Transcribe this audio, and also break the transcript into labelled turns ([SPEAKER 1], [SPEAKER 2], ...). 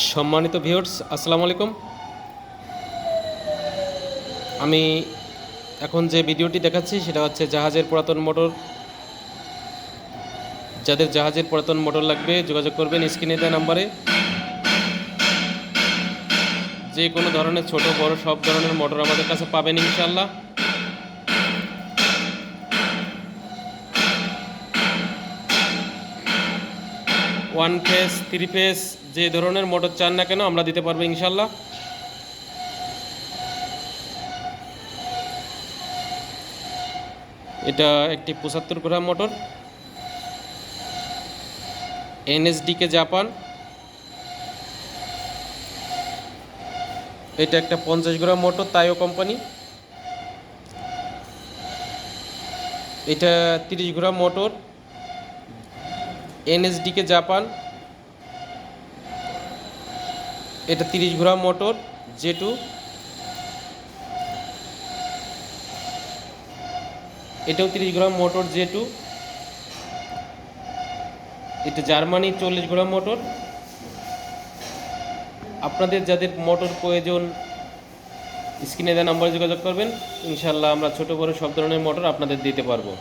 [SPEAKER 1] সম্মানিত ভিউয়ার্স, আসসালামু আলাইকুম। আমি এখন যে ভিডিওটি দেখাচ্ছি সেটা হচ্ছে জাহাজের পুরাতন মোটর। যাদের জাহাজের পুরাতন মোটর লাগবে যোগাযোগ করবেন স্ক্রিনে দেওয়া নাম্বারে। যে কোনো ধরনের ছোট বড় সব ধরনের মোটর আমাদের কাছে পাবেন ইনশাআল্লাহ। ওয়ান ফেস, থ্রি ফেস, যে ধরনের মোটর চান না কেন আমরা দিতে পারবো ইনশাআল্লাহ। এটা একটি 75 গ্রাম মোটর, এনএসডিকে জাপান। এটা একটা 50 গ্রাম মোটর, তাইও কোম্পানি। এটা 30 গ্রাম মোটর, এনএসডিকে জাপান। এটা 30 গ্রাম মোটর, জে2। এটাও 30 গ্রাম মোটর, জে2। এটা জার্মানি 40 গ্রাম মোটর। আপনাদের যাদের মোটর প্রয়োজন স্ক্রিনে দেওয়া নাম্বারে যোগাযোগ করবেন ইনশাআল্লাহ। আমরা ছোট বড় সব ধরনের মোটর আপনাদের দিতে পারবো।